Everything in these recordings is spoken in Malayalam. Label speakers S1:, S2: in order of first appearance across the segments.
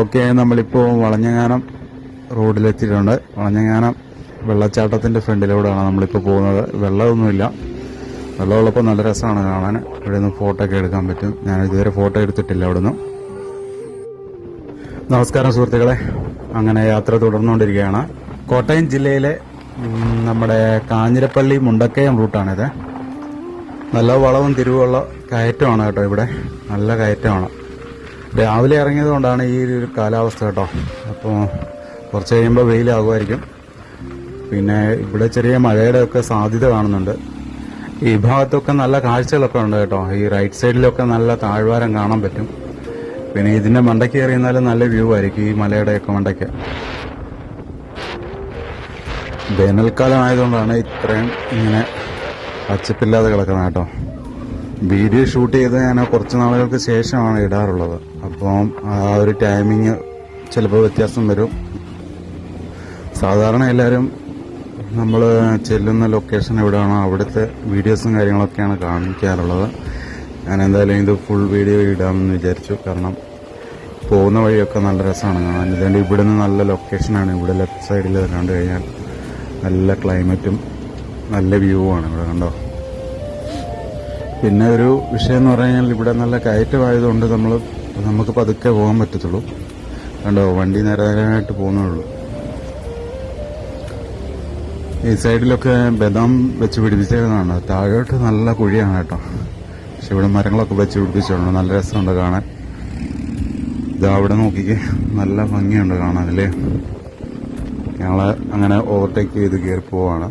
S1: ഓക്കെ, നമ്മളിപ്പോൾ വളഞ്ഞങ്ങാനം റോഡിലെത്തിയിട്ടുണ്ട്. വളഞ്ഞങ്ങാനം വെള്ളച്ചാട്ടത്തിൻ്റെ ഫ്രണ്ടിലൂടെയാണ് നമ്മളിപ്പോൾ പോകുന്നത്. വെള്ളമൊന്നുമില്ല, വെള്ളമുള്ളപ്പോൾ നല്ല രസമാണ് കാണാൻ. ഇവിടെ നിന്ന് ഫോട്ടോ ഒക്കെ എടുക്കാൻ പറ്റും. ഞാൻ ഇതുവരെ ഫോട്ടോ എടുത്തിട്ടില്ല അവിടെ നിന്ന്. നമസ്കാരം സുഹൃത്തുക്കളെ, അങ്ങനെ യാത്ര തുടർന്നുകൊണ്ടിരിക്കുകയാണ്. കോട്ടയം ജില്ലയിലെ നമ്മുടെ കാഞ്ഞിരപ്പള്ളി മുണ്ടക്കയം റൂട്ടാണിത്. നല്ല വളവും തിരിവുള്ള കയറ്റമാണ് കേട്ടോ. ഇവിടെ നല്ല കയറ്റമാണ്. രാവിലെ ഇറങ്ങിയത് കൊണ്ടാണ് ഈ ഒരു കാലാവസ്ഥ കേട്ടോ. അപ്പോൾ കുറച്ച് കഴിയുമ്പോൾ വെയിലാകുമായിരിക്കും. പിന്നെ ഇവിടെ ചെറിയ മഴയുടെ ഒക്കെ സാധ്യത കാണുന്നുണ്ട്. ഈ ഭാഗത്തൊക്കെ നല്ല കാഴ്ചകളൊക്കെ ഉണ്ട് കേട്ടോ. ഈ റൈറ്റ് സൈഡിലൊക്കെ നല്ല താഴ്വാരം കാണാൻ പറ്റും. പിന്നെ ഇതിൻ്റെ മണ്ടയ്ക്ക് എറിയുന്നാലും നല്ല വ്യൂ ആയിരിക്കും ഈ മലയുടെയൊക്കെ മണ്ടയ്ക്ക്. വേനൽക്കാലം ആയതുകൊണ്ടാണ് ഇത്രയും ഇങ്ങനെ പച്ചപ്പില്ലാതെ കിടക്കുന്നത് കേട്ടോ. വീഡിയോ ഷൂട്ട് ചെയ്ത് ഞാൻ കുറച്ച് നാളുകൾക്ക് ശേഷമാണ് ഇടാറുള്ളത്. അപ്പം ആ ഒരു ടൈമിങ് ചിലപ്പോൾ വ്യത്യാസം വരും. സാധാരണ എല്ലാവരും നമ്മൾ ചെല്ലുന്ന ലൊക്കേഷൻ എവിടെയാണോ അവിടുത്തെ വീഡിയോസും കാര്യങ്ങളൊക്കെയാണ് കാണിക്കാറുള്ളത്. ഞാൻ എന്തായാലും ഇത് ഫുൾ വീഡിയോ ഇടാമെന്ന് വിചാരിച്ചു. കാരണം പോകുന്ന വഴിയൊക്കെ നല്ല രസമാണ് കാണാൻ. ഇതുകൊണ്ട് ഇവിടുന്ന് നല്ല ലൊക്കേഷനാണ്. ഇവിടെ ലെഫ്റ്റ് സൈഡിൽ കണ്ടു കഴിഞ്ഞാൽ നല്ല ക്ലൈമറ്റും നല്ല വ്യൂവുമാണ് ഇവിടെ, കണ്ടോ. പിന്നെ ഒരു വിഷയം എന്ന് പറഞ്ഞു കഴിഞ്ഞാൽ ഇവിടെ നല്ല കയറ്റമായതുകൊണ്ട് നമുക്ക് പതുക്കെ പോകാൻ പറ്റത്തുള്ളൂ. കണ്ടോ, വണ്ടി നേരായിട്ട് പോകുന്നുള്ളൂ. ഈ സൈഡിലൊക്കെ ബദാം വെച്ച് പിടിപ്പിച്ചതാണ്. താഴോട്ട് നല്ല കുഴിയാണ് കേട്ടോ. പക്ഷെ ഇവിടെ മരങ്ങളൊക്കെ വെച്ച് പിടിപ്പിച്ചിട്ടുണ്ട്. നല്ല രസമുണ്ട് കാണാൻ. ഇതാ അവിടെ നോക്കിക്കേ, നല്ല ഭംഗിയുണ്ട് കാണാനല്ലേ. ഞങ്ങൾ അങ്ങനെ ഓവർടേക്ക് ചെയ്ത് കയറി പോവാണ്.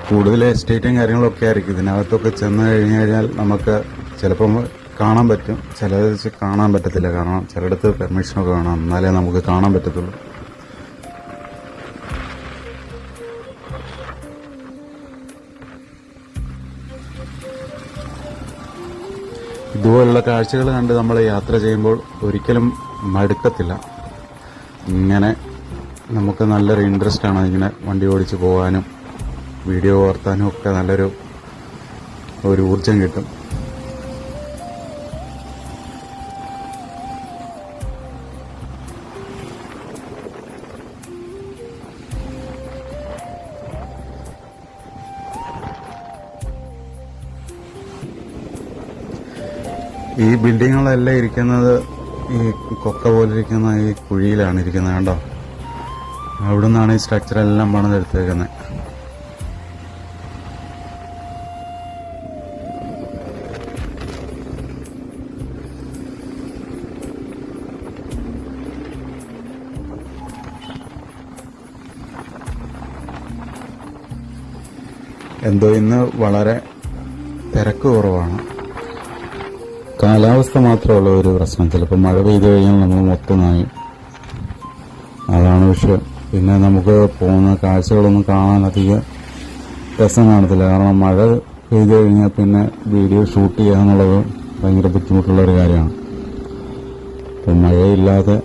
S1: കൂടുതൽ എസ്റ്റേറ്റും കാര്യങ്ങളൊക്കെ ആയിരിക്കും. ഇതിനകത്തൊക്കെ ചെന്ന് കഴിഞ്ഞാൽ നമുക്ക് ചിലപ്പം കാണാൻ പറ്റും, ചിലത് കാണാൻ പറ്റത്തില്ല. കാരണം ചിലയിടത്ത് പെർമിഷനൊക്കെ വേണം, എന്നാലേ നമുക്ക് കാണാൻ പറ്റത്തുള്ളൂ. ഇതുപോലുള്ള കാഴ്ചകൾ കണ്ട് നമ്മൾ യാത്ര ചെയ്യുമ്പോൾ ഒരിക്കലും മടുക്കത്തില്ല. ഇങ്ങനെ നമുക്ക് നല്ലൊരു ഇൻട്രസ്റ്റ് ആണ് ഇങ്ങനെ വണ്ടി ഓടിച്ച് പോകാനും വീഡിയോ ഓർത്താനും ഒക്കെ നല്ലൊരു ഊർജം കിട്ടും. ഈ ബിൽഡിങ്ങുകളെല്ലാം ഇരിക്കുന്നത് ഈ കൊക്ക പോലിരിക്കുന്ന ഈ കുഴിയിലാണ് ഇരിക്കുന്നത്, കണ്ടോ. അവിടെ നിന്നാണ് ഈ സ്ട്രക്ചറെല്ലാം പണിതെടുത്തേക്കുന്നത്. എന്തോ ഇന്ന് വളരെ തിരക്ക് കുറവാണ്. കാലാവസ്ഥ മാത്രമുള്ള ഒരു പ്രശ്നം. ചിലപ്പോൾ മഴ പെയ്തു കഴിഞ്ഞാൽ നമ്മൾ മൊത്തം നനയും, അതാണ് വിഷയം. പിന്നെ നമുക്ക് പോകുന്ന കാഴ്ചകളൊന്നും കാണാൻ അധികം രസം കാണത്തില്ല. കാരണം മഴ പെയ്തു കഴിഞ്ഞാൽ പിന്നെ വീഡിയോ ഷൂട്ട് ചെയ്യുക എന്നുള്ളത് ഭയങ്കര ബുദ്ധിമുട്ടുള്ളൊരു കാര്യമാണ്. അപ്പം മഴയില്ലാതെ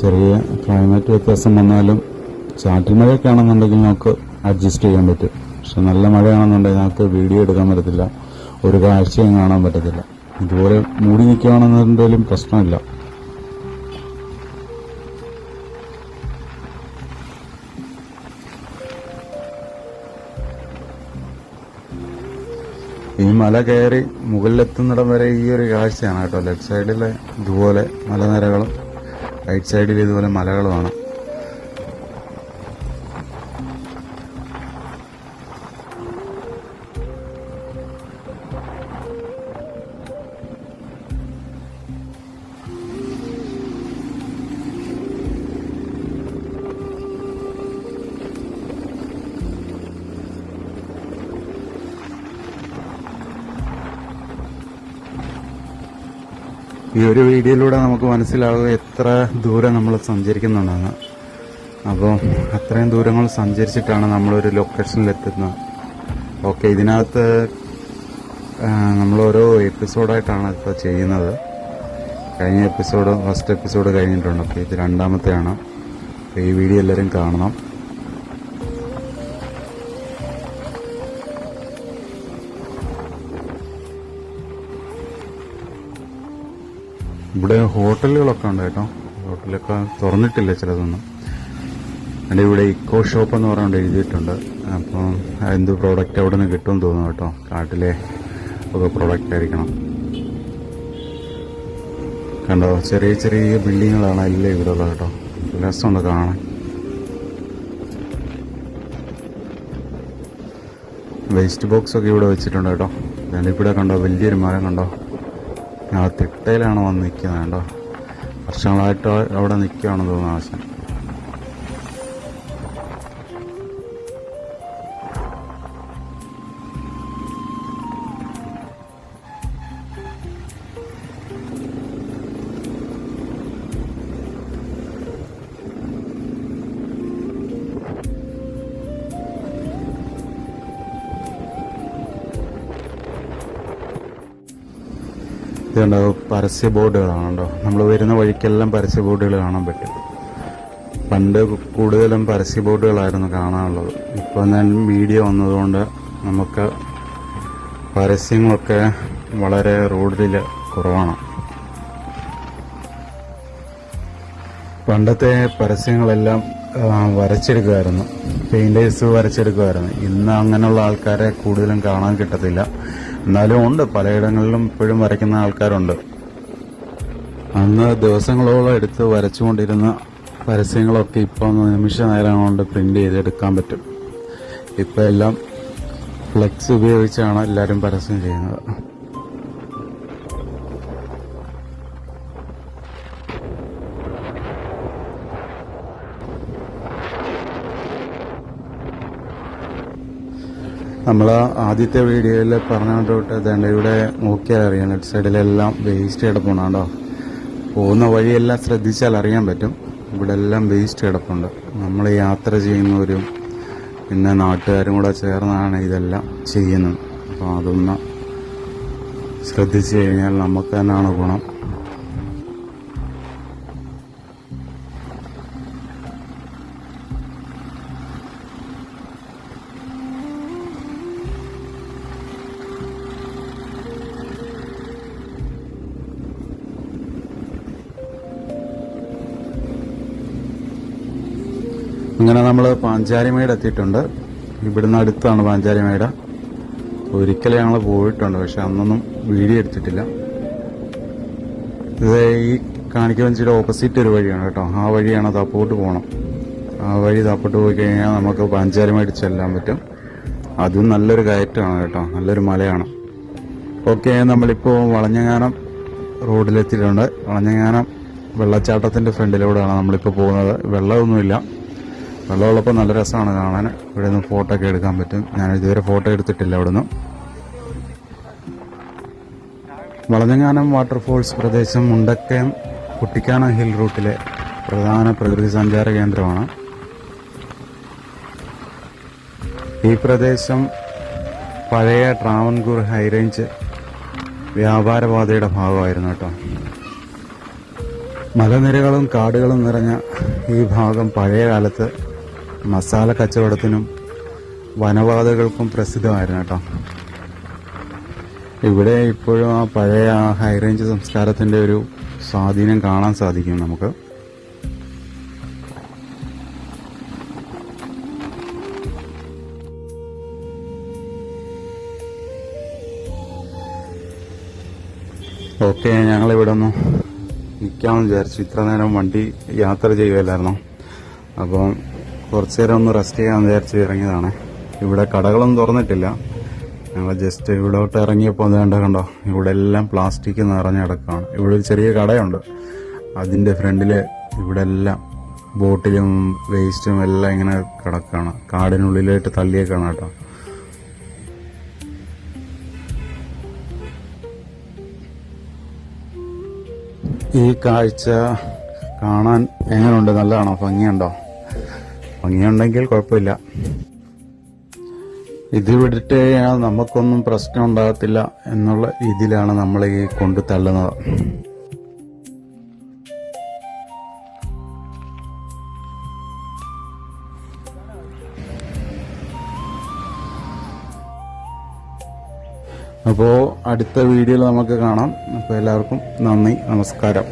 S1: ചെറിയ ക്ലൈമറ്റ് വ്യത്യാസം വന്നാലും ചാറ്റൽ മഴയൊക്കെ ആണെന്നുണ്ടെങ്കിൽ നമുക്ക് അഡ്ജസ്റ്റ് ചെയ്യാൻ പറ്റും. പക്ഷെ നല്ല മഴയാണെന്നുണ്ടെങ്കിൽ നമുക്ക് വീഡിയോ എടുക്കാൻ പറ്റത്തില്ല, ഒരു കാഴ്ചയും കാണാൻ പറ്റത്തില്ല. ഇതുപോലെ മൂടി നിൽക്കുകയാണെന്നുണ്ടെങ്കിലും പ്രശ്നമില്ല. ഈ മല കയറി മുകളിലെത്തുന്നിടം വരെ ഈ ഒരു കാഴ്ചയാണ് കേട്ടോ. ലെഫ്റ്റ് സൈഡിൽ ഇതുപോലെ മലനിരകളും റൈറ്റ് സൈഡിൽ ഇതുപോലെ മലകളുമാണ്. ഈ ഒരു വീഡിയോയിലൂടെ നമുക്ക് മനസ്സിലാവുക എത്ര ദൂരം നമ്മൾ സഞ്ചരിക്കുന്നുണ്ടെന്ന്. അപ്പോൾ അത്രയും ദൂരങ്ങൾ സഞ്ചരിച്ചിട്ടാണ് നമ്മളൊരു ലൊക്കേഷനിലെത്തുന്നത്. ഓക്കെ, ഇതിനകത്ത് നമ്മൾ ഓരോ എപ്പിസോഡായിട്ടാണ് ഇപ്പോൾ ചെയ്യുന്നത്. കഴിഞ്ഞ എപ്പിസോഡ് ഫസ്റ്റ് എപ്പിസോഡ് കഴിഞ്ഞിട്ടുണ്ട്. അപ്പോൾ ഇത് രണ്ടാമത്തെയാണ്. ഈ വീഡിയോ എല്ലാവരും കാണണം. ഇവിടെ ഹോട്ടലുകളൊക്കെ ഉണ്ട് കേട്ടോ. ഹോട്ടലൊക്കെ തുറന്നിട്ടില്ല ചിലതൊന്നും. എൻ്റെ ഇവിടെ ഇക്കോ ഷോപ്പ് എന്ന് പറഞ്ഞുകൊണ്ട് എഴുതിയിട്ടുണ്ട്. അപ്പം എന്ത് പ്രോഡക്റ്റ് അവിടെ നിന്ന് കിട്ടുമെന്ന് തോന്നുന്നു കേട്ടോ. കാട്ടിലെ ഒക്കെ പ്രോഡക്റ്റ് ആയിരിക്കണം. കണ്ടോ, ചെറിയ ചെറിയ ബിൽഡിങ്ങുകളാണ് എല്ലാം ഇവിടെ ഉള്ളത് കേട്ടോ. രസമുണ്ട് കാണാൻ. വേസ്റ്റ് ബോക്സ് ഒക്കെ ഇവിടെ വെച്ചിട്ടുണ്ട് കേട്ടോ. ഇവിടെ കണ്ടോ, വലിയൊരു മരം കണ്ടോ. ആ തിട്ടയിലാണ് വന്ന് നിൽക്കുന്നത് കേട്ടോ. വർഷങ്ങളായിട്ട് അവിടെ നിൽക്കുകയാണെന്ന് തോന്നുന്നു ആശാൻ. ഇതുണ്ടോ, പരസ്യ ബോർഡുകളാണ് കേട്ടോ. നമ്മൾ വരുന്ന വഴിക്കെല്ലാം പരസ്യ ബോർഡുകൾ കാണാൻ പറ്റും. പണ്ട് കൂടുതലും പരസ്യ ബോർഡുകളായിരുന്നു കാണാനുള്ളത്. ഇപ്പോൾ ഞാൻ വീഡിയോ വന്നതുകൊണ്ട് നമുക്ക് പരസ്യങ്ങളൊക്കെ വളരെ റോഡിൽ കുറവാണ്. പണ്ടത്തെ പരസ്യങ്ങളെല്ലാം വരച്ചെടുക്കുമായിരുന്നു, പെയിൻറ്റേഴ്സ് വരച്ചെടുക്കുമായിരുന്നു. ഇന്ന് അങ്ങനെയുള്ള ആൾക്കാരെ കൂടുതലും കാണാൻ കിട്ടത്തില്ല. എന്നാലും ഉണ്ട്, പലയിടങ്ങളിലും ഇപ്പോഴും വരയ്ക്കുന്ന ആൾക്കാരുണ്ട്. അന്ന് ദിവസങ്ങളോളം എടുത്ത് വരച്ചുകൊണ്ടിരുന്ന പരസ്യങ്ങളൊക്കെ ഇപ്പോൾ നിമിഷ നേരം കൊണ്ട് പ്രിന്റ് ചെയ്തെടുക്കാൻ പറ്റും. ഇപ്പം എല്ലാം ഫ്ലെക്സ് ഉപയോഗിച്ചാണ് എല്ലാവരും പരസ്യം ചെയ്യുന്നത്. നമ്മൾ ആദ്യത്തെ വീഡിയോയിൽ പറഞ്ഞുകൊണ്ടിട്ട് ഇതേണ്ട ഇവിടെ നോക്കിയാൽ അറിയാം, ലെഫ്റ്റ് സൈഡിലെല്ലാം വേസ്റ്റ് കിടപ്പുണ്ടാണ്ടോ. പോകുന്ന വഴിയെല്ലാം ശ്രദ്ധിച്ചാൽ അറിയാൻ പറ്റും. ഇവിടെ എല്ലാം വേസ്റ്റ് കിടപ്പുണ്ട്. നമ്മൾ യാത്ര ചെയ്യുന്നവരും പിന്നെ നാട്ടുകാരും കൂടെ ചേർന്നാണ് ഇതെല്ലാം ചെയ്യുന്നത്. അപ്പോൾ അതൊന്ന് ശ്രദ്ധിച്ചു കഴിഞ്ഞാൽ നമുക്ക് തന്നെയാണ് ഗുണം. അങ്ങനെ നമ്മൾ പാഞ്ചാലിമേട് എത്തിയിട്ടുണ്ട്. ഇവിടുന്ന് അടുത്താണ് പാഞ്ചാലിമേട്. ഒരിക്കലും ഞങ്ങൾ പോയിട്ടുണ്ട്, പക്ഷെ അന്നൊന്നും വീഡിയോ എടുത്തിട്ടില്ല. ഇത് ഈ കാണിക്കവഞ്ചിയുടെ ഓപ്പോസിറ്റ് ഒരു വഴിയാണ് കേട്ടോ. ആ വഴിയാണ് തപ്പോട്ട് പോകണം. ആ വഴി തപ്പോട്ട് പോയി കഴിഞ്ഞാൽ നമുക്ക് പാഞ്ചാലിമേട് ചെല്ലാൻ പറ്റും. അതും നല്ലൊരു കയറ്റമാണ് കേട്ടോ, നല്ലൊരു മലയാണ്. ഓക്കെ, നമ്മളിപ്പോൾ വളഞ്ഞങ്ങാനം റോഡിലെത്തിയിട്ടുണ്ട്. വളഞ്ഞങ്ങാനം വെള്ളച്ചാട്ടത്തിൻ്റെ ഫ്രണ്ടിലൂടെയാണ് നമ്മളിപ്പോൾ പോകുന്നത്. വെള്ളമൊന്നുമില്ല. വെള്ളമുള്ളപ്പോൾ നല്ല രസമാണ് കാണാൻ. ഇവിടെ നിന്ന് ഫോട്ടോ ഒക്കെ എടുക്കാൻ പറ്റും. ഞാൻ ഇതുവരെ ഫോട്ടോ എടുത്തിട്ടില്ല ഇവിടുന്ന്. വളഞ്ഞങ്ങാനം വാട്ടർഫോൾസ് പ്രദേശം മുണ്ടക്കയം കുട്ടിക്കാനം ഹിൽ റൂട്ടിലെ പ്രധാന പ്രകൃതി സഞ്ചാര കേന്ദ്രമാണ്. ഈ പ്രദേശം പഴയ ട്രാവൻകൂർ ഹൈറേഞ്ച് വ്യാപാരപാതയുടെ ഭാഗമായിരുന്നു കേട്ടോ. മലനിരകളും കാടുകളും നിറഞ്ഞ ഈ ഭാഗം പഴയ കാലത്ത് മസാല കച്ചവടത്തിനും വനപാതകൾക്കും പ്രസിദ്ധമായിരുന്നു കേട്ടോ. ഇവിടെ ഇപ്പോഴും ആ പഴയ ഹൈറേഞ്ച് സംസ്കാരത്തിൻ്റെ ഒരു സ്വാധീനം കാണാൻ സാധിക്കും നമുക്ക്. ഓക്കെ, ഞങ്ങളിവിടെ ഒന്ന് നിൽക്കാമെന്ന് വിചാരിച്ചു. ഇത്ര നേരം വണ്ടി യാത്ര ചെയ്യുകയല്ലായിരുന്നു. അപ്പം കുറച്ചു നേരം ഒന്ന് റെസ്റ്റ് ചെയ്യാമെന്ന് വിചാരിച്ച് ഇറങ്ങിയതാണ്. ഇവിടെ കടകളൊന്നും തുറന്നിട്ടില്ല. ഞങ്ങൾ ജസ്റ്റ് ഇവിടോട്ട് ഇറങ്ങിയപ്പോൾ കണ്ടോ, ഇവിടെ എല്ലാം പ്ലാസ്റ്റിക് നിറഞ്ഞ് കിടക്കുകയാണ്. ഇവിടെ ഒരു ചെറിയ കടയുണ്ട്. അതിൻ്റെ ഫ്രണ്ടിൽ ഇവിടെ എല്ലാം ബോട്ടിലും വേസ്റ്റും എല്ലാം ഇങ്ങനെ കിടക്കുകയാണ്. കാടിനുള്ളിലായിട്ട് തള്ളിയേക്കാണ് കേട്ടോ. ഈ കാഴ്ച കാണാൻ എങ്ങനെയുണ്ട്? നല്ലതാണോ? ഭംഗിയുണ്ടോ? ഭംഗിയുണ്ടെങ്കിൽ കുഴപ്പമില്ല. ഇത് വിട്ടിട്ട് നമുക്കൊന്നും പ്രശ്നം ഉണ്ടാകത്തില്ല എന്നുള്ള രീതിയിലാണ് നമ്മൾ ഈ കൊണ്ടു തള്ളുന്നത്. അപ്പോൾ അടുത്ത വീഡിയോയിൽ നമുക്ക് കാണാം. അപ്പോൾ എല്ലാവർക്കും നന്ദി, നമസ്കാരം.